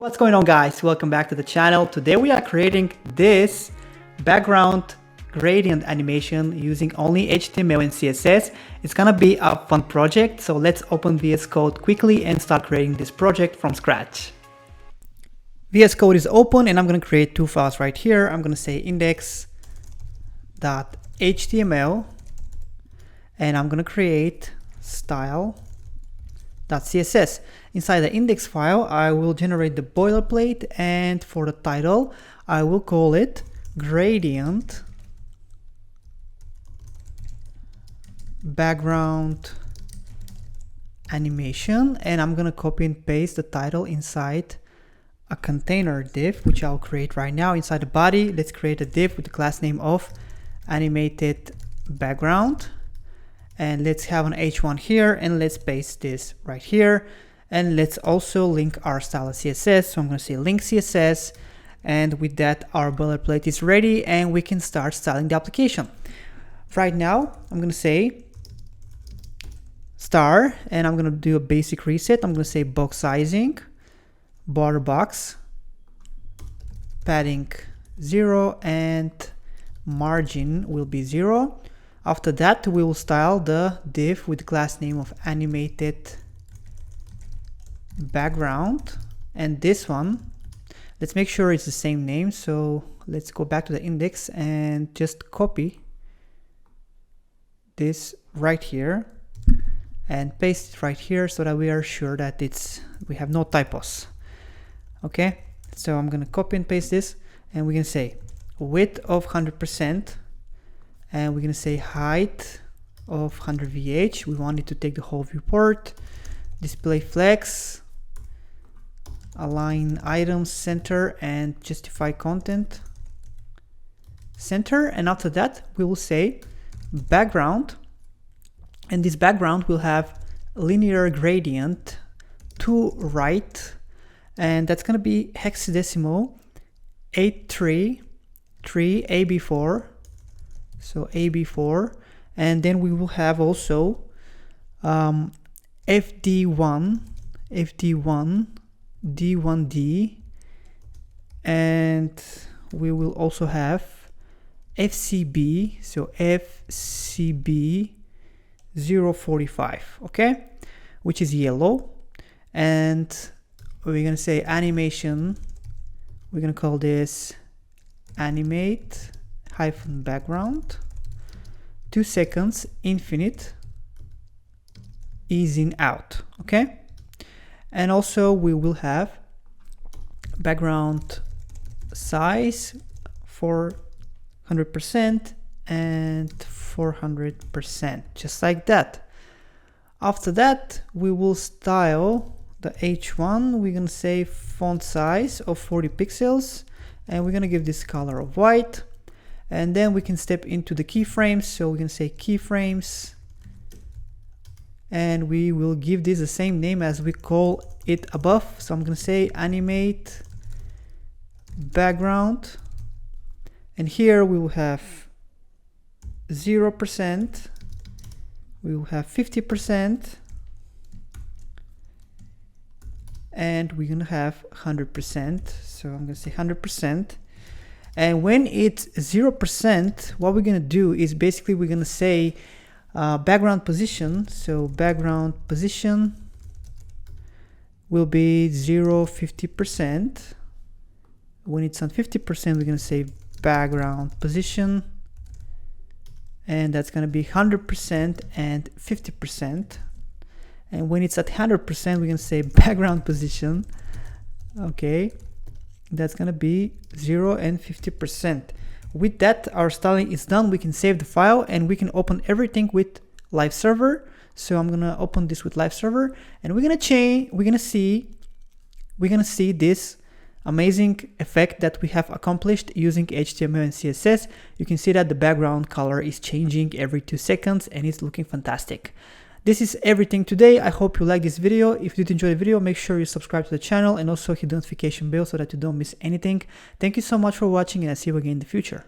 What's going on, guys? Welcome back to the channel. Today we are creating this background gradient animation using only HTML and CSS. It's gonna be a fun project, so let's open VS Code quickly and start creating this project from scratch. VS Code is open and I'm gonna create two files right here. I'm gonna say index.html and I'm gonna create style.css. Inside the index file, I will generate the boilerplate, and for the title, I will call it gradient background animation, and I'm gonna copy and paste the title inside a container div, which I'll create right now. Inside the body, let's create a div with the class name of animated background, and let's have an h1 here, and let's paste this right here. And let's also link our style CSS. So I'm going to say link CSS, and with that our boilerplate is ready and we can start styling the application. Right now I'm going to say star, and I'm going to do a basic reset. I'm going to say box sizing, border box, padding 0, and margin will be 0. After that we will style the div with the class name of animated background, and this one, let's make sure it's the same name. So let's go back to the index and just copy this right here and paste it right here so that we are sure that we have no typos. Okay, so I'm gonna copy and paste this, and we're gonna say width of 100%, and we're gonna say height of 100 VH. We want it to take the whole viewport. Display flex, align items center, and justify content center. And after that we will say background, and this background will have linear gradient to right, and that's going to be hexadecimal 833 AB4, so AB4. And then we will have also FD1 D1D, and we will also have FCB, so FCB 045, okay, which is yellow. And we're gonna say animation, we're gonna call this animate hyphen background 2 seconds infinite easing out, okay. And also we will have background size 400% and 400%, just like that. After that we will style the h1. We're gonna say font size of 40 pixels, and we're gonna give this color of white. And then we can step into the keyframes, so we're gonna say keyframes, and we will give this the same name as we call it above. So I'm going to say animate background, and here we will have 0%, we will have 50%, and we're going to have 100%. So I'm going to say 100%. And when it's 0%, what we're going to do is basically we're going to say background position. So background position will be 50%. When it's on 50%, we're going to say background position, and that's going to be 100% and 50%. And when it's at 100%, we're going to say background position, okay, that's going to be 0 and 50%. With that, our styling is done. We can save the file and we can open everything with live server. So I'm gonna open this with live server, and we're gonna see this amazing effect that we have accomplished using HTML and CSS. You can see that the background color is changing every 2 seconds and it's looking fantastic. This is everything today. I hope you like this video. If you did enjoy the video, make sure you subscribe to the channel and also hit the notification bell so that you don't miss anything. Thank you so much for watching, and I'll see you again in the future.